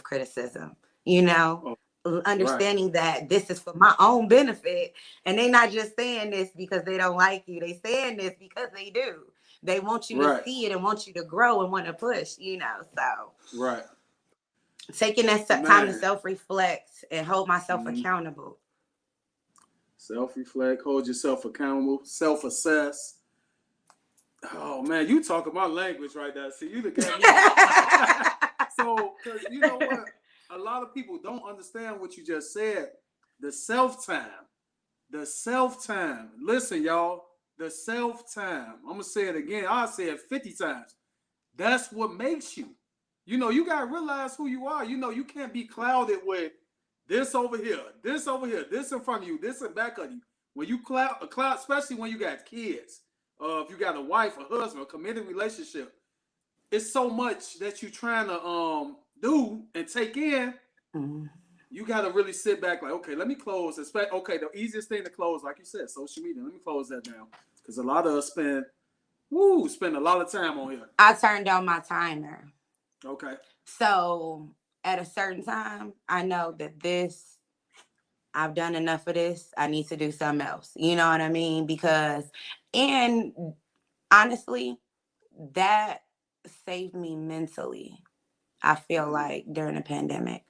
criticism, you know, Oh, right, understanding that this is for my own benefit. And they not just saying this because they don't like you. They saying this because they do. They want you to right, see it and want you to grow and want to push, you know. So right. taking that time to Man. self-reflect and hold myself Mhm. accountable. Self-reflect, hold yourself accountable, self-assess. Oh man, you talking my language right now. See, you look at me. So, because you know what? A lot of people don't understand what you just said. The self-time. The self-time. Listen, y'all. The self-time. I'm going to say it again. I'll say it 50 times. That's what makes you. You know, you got to realize who you are. You know, you can't be clouded with this over here, this over here, this in front of you, this in back of you. When you cloud, especially when you got kids, if you got a wife, a husband, a committed relationship, it's so much that you're trying to do and take in. Mhm. You got to really sit back like, okay, let me close. Okay, the easiest thing to close, like you said, social media. Let me close that down because a lot of us spend a lot of time on here. I turned on my timer. Okay. So at a certain time, I know that I've done enough of this. I need to do something else. You know what I mean? And honestly, that saved me mentally. I feel like during the pandemic.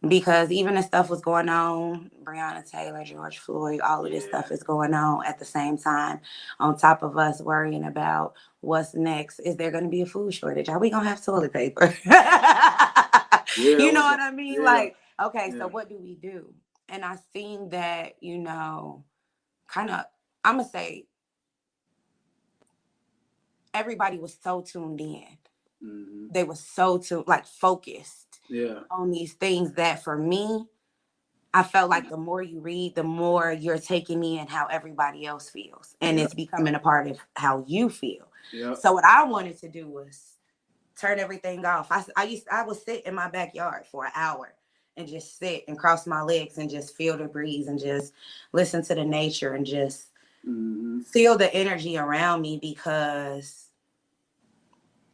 Because even if stuff was going on, Breonna Taylor, George Floyd, all of this Yeah. stuff is going on at the same time, on top of us worrying about what's next. Is there going to be a food shortage? Are we going to have toilet paper? Yeah. You It know was what I mean? yeah. Like, okay, so Yeah. what do we do? And I seen that, you know, kind of, I'm going to say everybody was so tuned in. Mm-hmm. They were so like focused Yeah. on these things that for me, I felt like the more you read, the more you're taking in how everybody else feels. And Yeah. it's becoming a part of how you feel. Yeah. So what I wanted to do was turn everything off. I would sit in my backyard for an hour and just sit and cross my legs and just feel the breeze and just listen to the nature and just Mm-hmm. feel the energy around me, because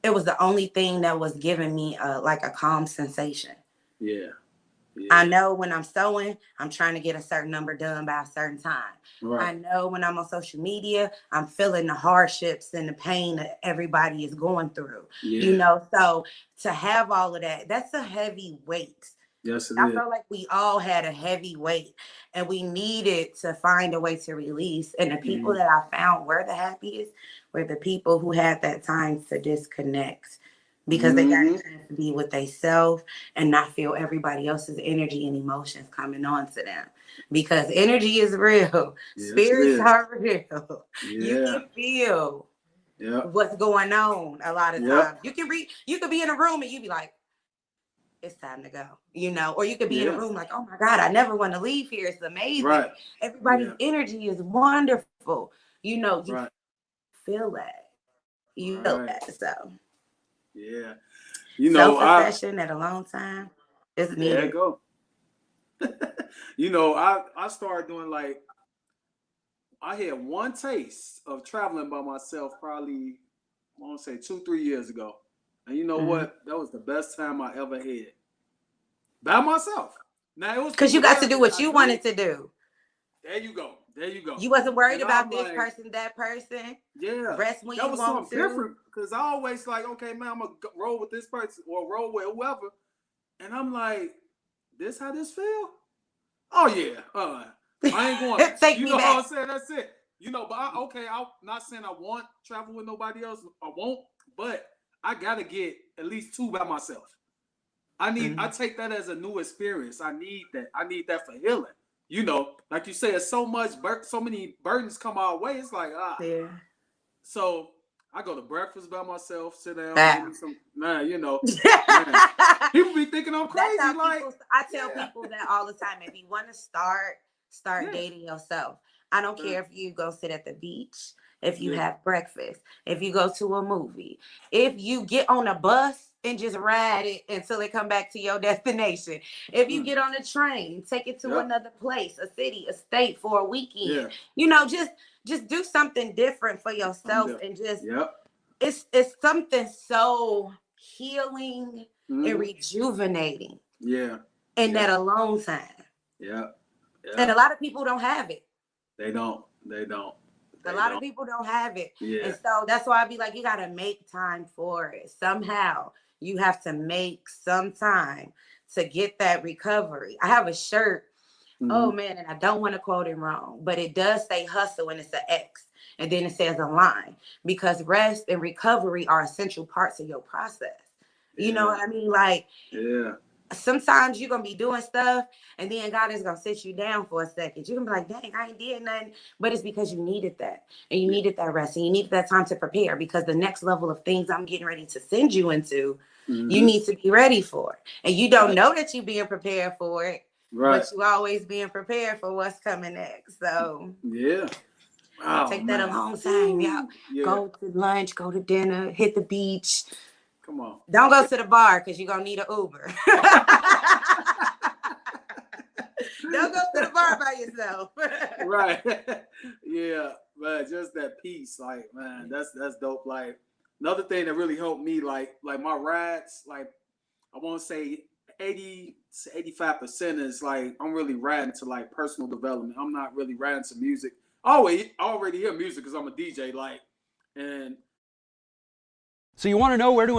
it was the only thing that was giving me like a calm sensation. Yeah. I Yeah. know when I'm sewing, I'm trying to get a certain number done by a certain time. Right. I know when I'm on social media, I'm feeling the hardships and the pain that everybody is going through. You Yeah. know, so to have all of that, that's a heavy weight. Yes, it I is. felt like we all had a heavy weight and we needed to find a way to release. And the people Mm-hmm. that I found were the happiest were the people who had that time to disconnect, because they got a Mm-hmm. chance to be with themselves and not feel everybody else's energy and emotions coming on to them. Because energy is real. Yes, it Spirits is. are real. You Yeah. can feel Yeah. what's going on a lot of Yep. times. You could be in a room and you be like, it's time to go, you know, or you could be in a Yeah. room like, oh my God, I never want to leave here. It's amazing. Right. Everybody's Yeah. energy is wonderful. You know, you Right. feel that. You feel Right. that. So Yeah. You know, self-assession at a long time is there you needed. go. I started doing like I had one taste of traveling by myself probably I want to say 2-3 years ago. And you know Mm-hmm. what? That was the best time I ever had. By myself. Now it was Because you people got to there do that what I you knew. wanted to do. There you go. There you go. You wasn't worried And I'm about this like, person, that person. yeah, Rest when that you was want something to. different because I always like, okay, man, I'm gonna roll with this person or roll with whoever, and I'm like, this how this feel? Oh yeah, I ain't going. Take You me know how back. I'm saying? That's it. You know, but I'm not saying I want travel with nobody else. I won't, but I gotta get at least 2 by myself. I Mm-hmm. take that as a new experience. I need that. I need that for healing. You know, like you said, so many burdens come our way. It's like Yeah. so I go to breakfast by myself, sit down, give Wow. me some man. You know, man. People be thinking I'm That's crazy. how Like, I tell yeah, people that all the time. If you want to start yeah, dating yourself. I don't right, care if you go sit at the beach, if you yeah, have breakfast, if you go to a movie, if you get on a bus and just ride it until it come back to your destination. If you mm, get on a train, take it to yep, another place, a city, a state for a weekend. yeah. You know, just do something different for I'm yourself there. and just Yep. it's something so healing and rejuvenating. Yeah. In that alone time. Yeah. And a lot of people don't have it. They don't. A lot of people don't have it. Yeah. And so that's why I be like, you got to make time for it. Somehow you have to make some time to get that recovery. I have a shirt. Oh man, and I don't want to quote it wrong, but it does say hustle and it's an X. And then it says a line, because rest and recovery are essential parts of your process. You know what I mean? Like, sometimes you're going to be doing stuff and then God is going to sit you down for a second. You're going to be like, dang, I ain't did nothing. But it's because you needed that. And you needed that rest. And you needed that time to prepare, because the next level of things I'm getting ready to send you into, you need to be ready for it. And you don't know that you're being prepared for it. Right. But you always being prepared for what's coming next. So take that a long time. Go to lunch, go to dinner, hit the beach. Come on. Don't go to the bar because you're going to need an Uber. Don't go to the bar by yourself. Right. Yeah, man, just that peace. Like, man, that's dope. Like, another thing that really helped me, like my rides, like, I want to say 80 to 85% is like I'm really riding to like personal development. I'm not really riding to music. I already hear music because I'm a DJ. Like, and so you want to know where to